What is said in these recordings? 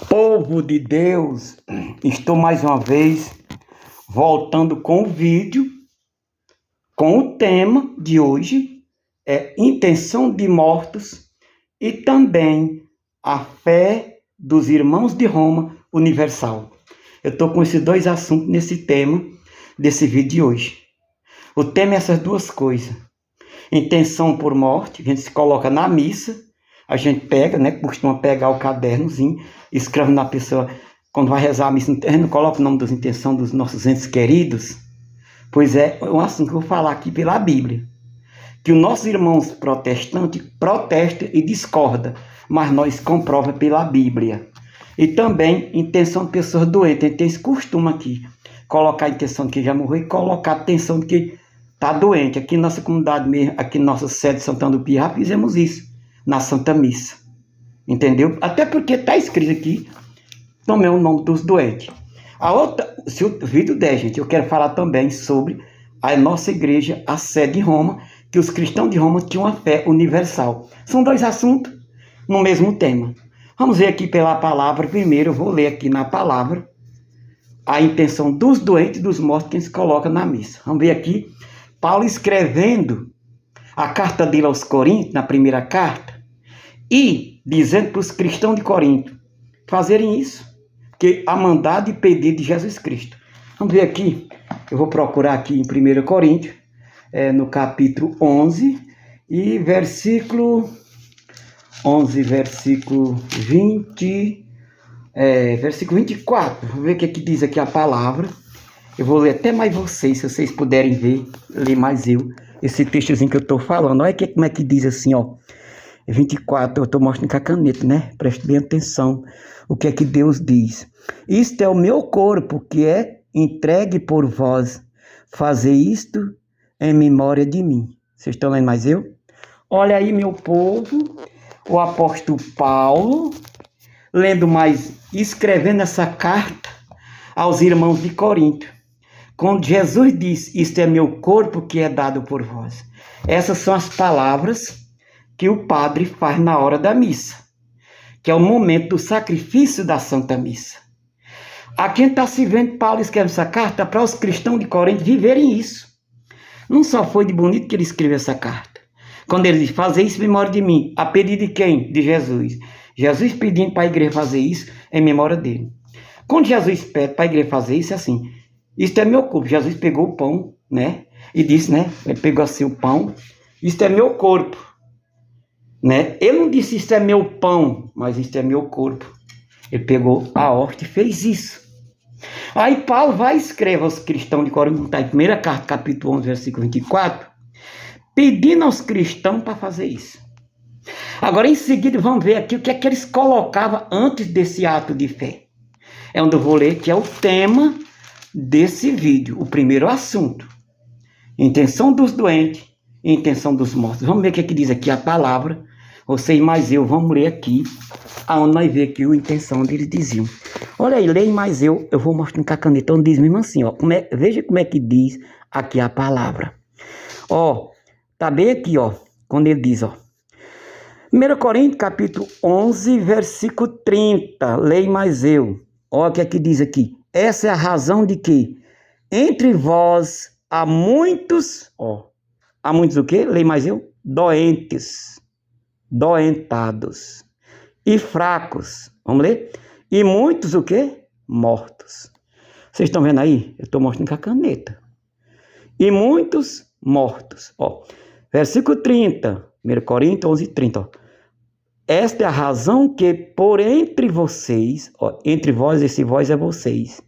Povo de Deus, estou mais uma vez voltando com o vídeo, com o tema de hoje, intenção de mortos e também a fé dos irmãos de Roma universal. Eu estou com esses dois assuntos nesse tema desse vídeo de hoje. O tema é essas duas coisas. Intenção por morte, a gente se coloca na missa, a gente pega, costuma pegar o cadernozinho, escreve na pessoa, quando vai rezar a missa, a gente não coloca o nome das intenções dos nossos entes queridos. Pois é um assunto que eu vou falar aqui pela Bíblia. Que os nossos irmãos protestantes protestam e discordam, mas nós comprovamos pela Bíblia. E também intenção de pessoas doentes. A gente tem esse costume aqui, colocar a intenção de quem já morreu e colocar a intenção de quem está doente. Aqui na nossa comunidade mesmo, aqui na nossa sede de Santana do Pia, já fizemos isso na Santa Missa. Entendeu? Até porque está escrito aqui também o nome dos doentes. A outra, se o vídeo der, gente, eu quero falar também sobre a nossa igreja, a sede em Roma, que os cristãos de Roma tinham uma fé universal. São dois assuntos no mesmo tema. Vamos ver aqui pela palavra. Primeiro eu vou ler aqui na palavra a intenção dos doentes e dos mortos que se coloca na missa. Vamos ver aqui, Paulo escrevendo a carta dele aos Coríntios, na primeira carta, e dizendo para os cristãos de Corinto fazerem isso, que a mandado e pedido de Jesus Cristo. Vamos ver aqui, eu vou procurar aqui em 1 Coríntios, no capítulo 11, e versículo 11, versículo 20, versículo 24. Vamos ver o que diz aqui a palavra. Eu vou ler até mais vocês, se vocês puderem ver, ler mais eu, esse textozinho que eu estou falando. Olha como é que diz assim, ó. 24, eu estou mostrando com a caneta, né? Preste bem atenção o que é que Deus diz. Isto é o meu corpo que é entregue por vós. Fazer isto em memória de mim. Vocês estão lendo mais eu? Olha aí, meu povo, o apóstolo Paulo, lendo mais, escrevendo essa carta aos irmãos de Corinto. Quando Jesus diz, isto é meu corpo que é dado por vós. Essas são as palavras que o padre faz na hora da missa, que é o momento do sacrifício da Santa Missa. Aqui está se vendo Paulo escreve essa carta para os cristãos de Corinto viverem isso. Não só foi de bonito que ele escreveu essa carta. Quando ele diz, fazer isso em memória de mim, a pedido de quem? De Jesus. Jesus pedindo para a igreja fazer isso em memória dele. Quando Jesus pede para a igreja fazer isso, é assim, isto é meu corpo. Jesus pegou o pão, e disse, ele pegou assim o pão, isto é meu corpo. Ele não disse isto é meu pão, mas isto é meu corpo. Ele pegou a hóstia e fez isso. Aí Paulo vai escrever aos cristãos de Corinto, está em 1 carta, capítulo 11, versículo 24, pedindo aos cristãos para fazer isso. Agora em seguida vamos ver aqui o que é que eles colocavam antes desse ato de fé. É onde eu vou ler, que é o tema desse vídeo, o primeiro assunto. Intenção dos doentes e intenção dos mortos. Vamos ver o que é que diz aqui a palavra. Vocês mais eu, vamos ler aqui, aonde nós vemos aqui a intenção deles diziam. Olha aí, leia mais eu vou mostrando com a caneta, onde diz mesmo assim, ó, veja como é que diz aqui a palavra. Ó, tá bem aqui, ó, quando ele diz, ó, 1 Coríntios, capítulo 11, versículo 30, leia mais eu. Olha o que é que diz aqui. Essa é a razão de que entre vós há muitos, há muitos o quê? Leia mais eu. Doentados e fracos. Vamos ler? E muitos o quê? Mortos. Vocês estão vendo aí? Eu estou mostrando com a caneta. E muitos mortos. Versículo 30. 1 Coríntios 11, 30. Esta é a razão que por entre vocês, entre vós, esse vós é vocês,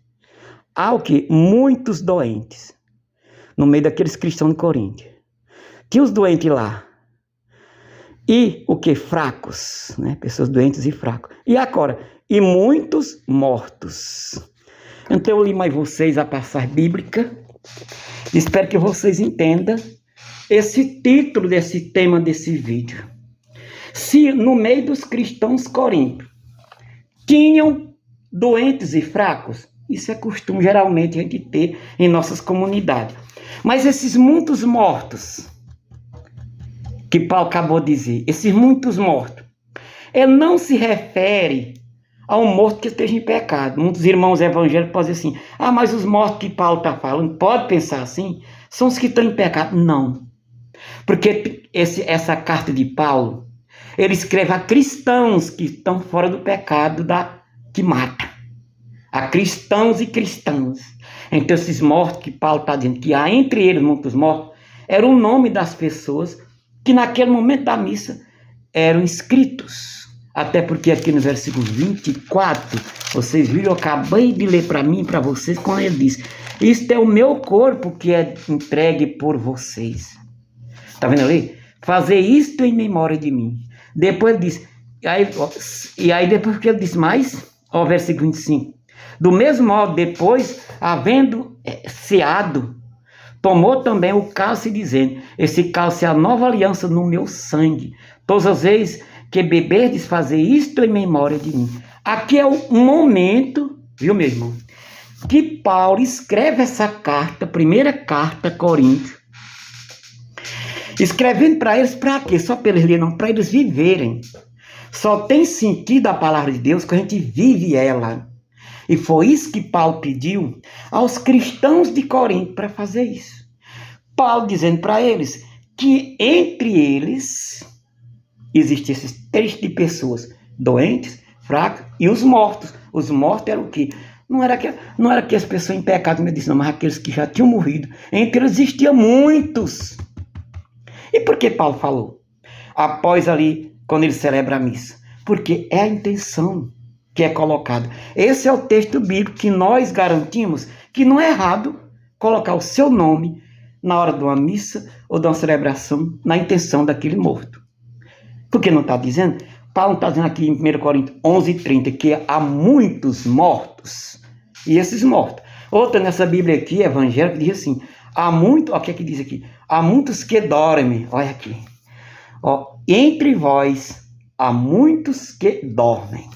há o quê? Muitos doentes. No meio daqueles cristãos de Corinto. Que os doentes lá. E o que? Fracos, pessoas doentes e fracos. E agora? E muitos mortos. Então eu li mais vocês a passagem bíblica. Espero que vocês entendam esse título desse tema desse vídeo. Se no meio dos cristãos coríntios tinham doentes e fracos, isso é costume geralmente a gente ter em nossas comunidades. Mas esses muitos mortos que Paulo acabou de dizer, esses muitos mortos, ele não se refere a um morto que esteja em pecado. Muitos irmãos evangélicos podem dizer assim, mas os mortos que Paulo está falando, pode pensar assim, são os que estão em pecado. Não. Porque essa carta de Paulo, ele escreve a cristãos que estão fora do pecado que mata. A cristãos e cristãs. Então esses mortos que Paulo está dizendo, que há entre eles muitos mortos, era o nome das pessoas que naquele momento da missa eram inscritos. Até porque aqui no versículo 24, vocês viram, eu acabei de ler para mim e para vocês, quando ele diz, isto é o meu corpo que é entregue por vocês. Está vendo ali? Fazer isto em memória de mim. Depois ele diz, e aí depois que ele diz mais, ó, versículo 25, do mesmo modo, depois, havendo ceado, tomou também o cálice, dizendo, esse cálice é a nova aliança no meu sangue. Todas as vezes que beberdes, fazer isto em memória de mim. Aqui é o momento, viu, meu irmão, que Paulo escreve essa carta, primeira carta a Coríntios, escrevendo para eles, para quê? Só para eles lerem, não, para eles viverem. Só tem sentido a palavra de Deus quando a gente vive ela. E foi isso que Paulo pediu aos cristãos de Corinto para fazer isso. Paulo dizendo para eles que entre eles existem esses três tipos de pessoas, doentes, fracos e os mortos. Os mortos eram o quê? Não era aquelas pessoas em pecado, como eu disse, não, mas aqueles que já tinham morrido. Entre eles existiam muitos. E por que Paulo falou? Após ali, quando ele celebra a missa. Porque é a intenção que é colocada. Esse é o texto bíblico que nós garantimos que não é errado colocar o seu nome na hora de uma missa ou de uma celebração na intenção daquele morto. Por que não está dizendo? Paulo está dizendo aqui em 1 Coríntios 11:30 que há muitos mortos. E esses mortos. Outra nessa Bíblia aqui, evangélica, diz assim, há muito, olha o que é que diz aqui, há muitos que dormem, olha aqui, entre vós há muitos que dormem.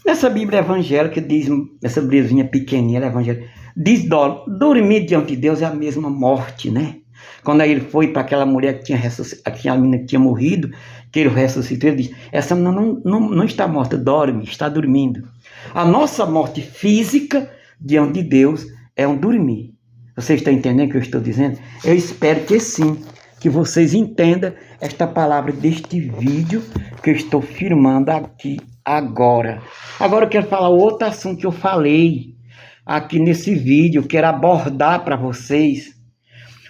Nessa Bíblia evangélica diz, essa Bíbliazinha pequenininha evangélica, diz dormir diante de Deus é a mesma morte, né? Quando ele foi para aquela mulher que aquela menina que tinha morrido, que ele ressuscitou, ele diz, essa menina não está morta, dorme, está dormindo. A nossa morte física diante de Deus é um dormir. Vocês estão entendendo o que eu estou dizendo? Eu espero que sim, que vocês entendam esta palavra deste vídeo que eu estou firmando aqui agora. Agora eu quero falar outro assunto que eu falei aqui nesse vídeo, eu quero abordar para vocês.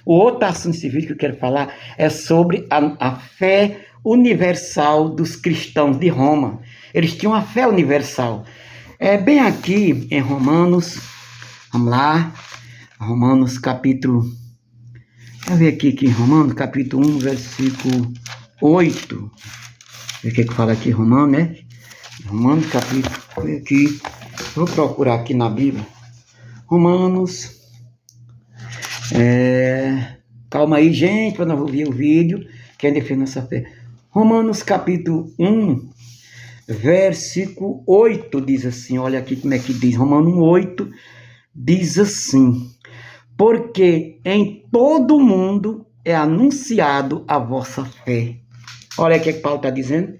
O outro assunto desse vídeo que eu quero falar é sobre a fé universal dos cristãos de Roma. Eles tinham a fé universal. É bem aqui em Romanos, vamos lá, Romanos capítulo, deixa eu ver aqui Romanos capítulo 1, versículo 8, o que fala aqui, Romanos, né? Romanos capítulo, aqui, vou procurar aqui na Bíblia, Romanos, calma aí, gente, para não ouvir o vídeo, que é defender nossa fé. Romanos capítulo 1, versículo 8, diz assim, olha aqui como é que diz, Romanos 8, diz assim, porque em todo o mundo é anunciado a vossa fé. Olha o que Paulo está dizendo.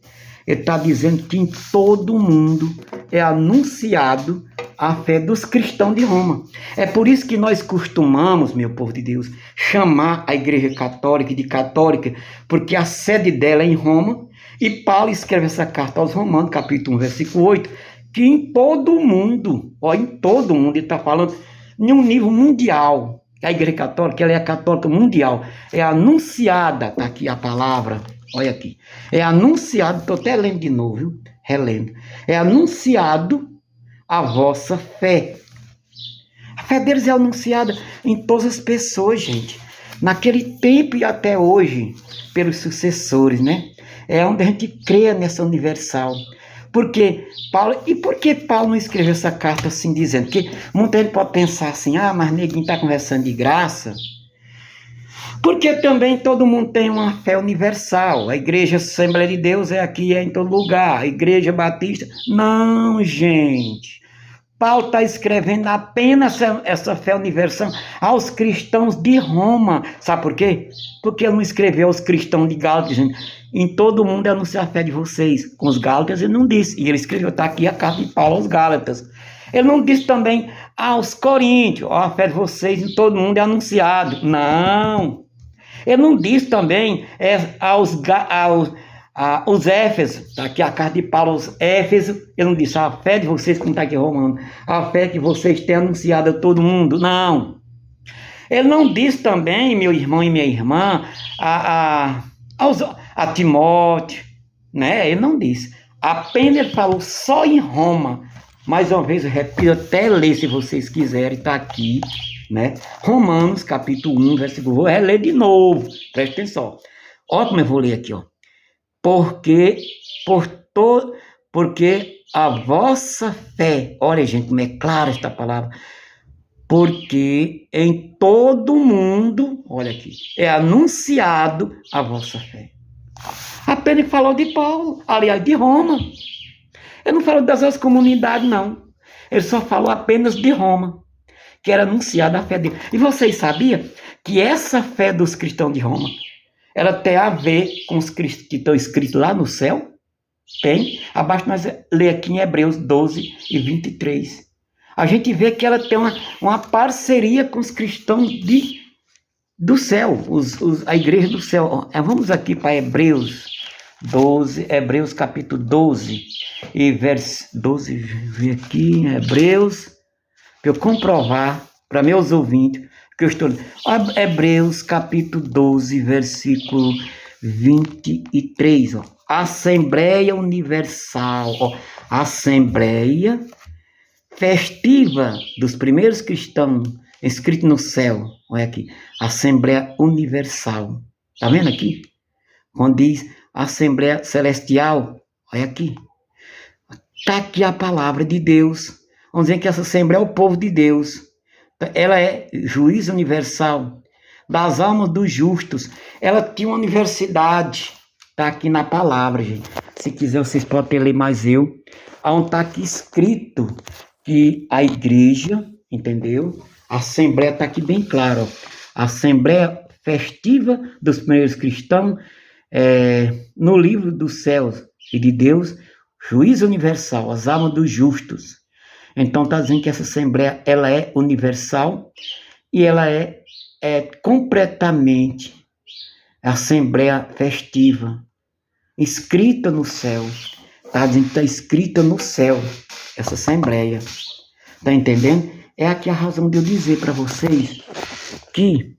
Ele está dizendo que em todo o mundo é anunciado a fé dos cristãos de Roma. É por isso que nós costumamos, meu povo de Deus, chamar a Igreja Católica de católica, porque a sede dela é em Roma, e Paulo escreve essa carta aos Romanos, capítulo 1, versículo 8, que em todo o mundo, em todo o mundo, ele está falando em um nível mundial. A Igreja Católica, ela é a católica mundial, é anunciada, está aqui a palavra, olha aqui, é anunciado, estou até lendo de novo, viu? Relendo, é anunciado a vossa fé. A fé deles é anunciada em todas as pessoas, gente, naquele tempo e até hoje, pelos sucessores, né? É onde a gente crê nessa universal. Por que Paulo não escreveu essa carta assim dizendo? Porque muita gente pode pensar assim, mas neguinho está conversando de graça. Porque também todo mundo tem uma fé universal. A Igreja Assembleia de Deus é aqui, é em todo lugar. A Igreja Batista, não, gente. Paulo está escrevendo apenas essa fé universal aos cristãos de Roma. Sabe por quê? Porque ele não escreveu aos cristãos de Gálatas, dizendo, em todo mundo anuncia a fé de vocês. Com os Gálatas ele não disse. E ele escreveu, está aqui a carta de Paulo aos Gálatas. Ele não disse também aos Coríntios, a fé de vocês em todo mundo é anunciado. Não. Ele não disse também aos Éfesos, está aqui a carta de Paulo aos Éfesos, ele não disse a fé de vocês, como está aqui Romano, a fé que vocês têm anunciado a todo mundo, não. Ele não disse também, meu irmão e minha irmã, a Timóteo, né? Ele não disse. Apenas ele falou só em Roma. Mais uma vez, eu repito, até ler se vocês quiserem, está aqui, né? Romanos, capítulo 1, versículo, vou reler de novo, presta atenção. Olha como eu vou ler aqui, ó. Porque a vossa fé, olha gente, como é clara esta palavra, porque em todo mundo, olha aqui, é anunciado a vossa fé. Apenas ele falou de Paulo, aliás, de Roma. Ele não falou das outras comunidades, não. Ele só falou apenas de Roma, que era anunciada a fé dele. E vocês sabiam que essa fé dos cristãos de Roma, ela tem a ver com os que estão escritos lá no céu? Tem. Abaixo nós lê aqui em Hebreus 12 e 23. A gente vê que ela tem uma parceria com os cristãos do céu, a igreja do céu. Vamos aqui para Hebreus 12, Hebreus capítulo 12 e verso 12, vem aqui em Hebreus, para eu comprovar para meus ouvintes que eu estou lendo. Hebreus capítulo 12, versículo 23, ó. Assembleia Universal, ó. Assembleia festiva dos primeiros cristãos, escrito no céu, olha aqui, Assembleia Universal, tá vendo aqui? Quando diz Assembleia Celestial, olha aqui, tá aqui a palavra de Deus, vamos dizer que essa Assembleia é o povo de Deus, ela é juiz universal das almas dos justos, ela tinha uma universidade, tá aqui na palavra, gente, se quiser vocês podem ler mais eu, onde tá aqui escrito que a igreja, entendeu? A Assembleia está aqui bem claro, ó. A Assembleia festiva dos primeiros cristãos, no livro dos céus e de Deus, juiz universal, as almas dos justos. Então está dizendo que essa Assembleia ela é universal e ela é completamente Assembleia festiva, escrita no céu. Está dizendo que está escrita no céu essa Assembleia. Está entendendo? É aqui a razão de eu dizer para vocês que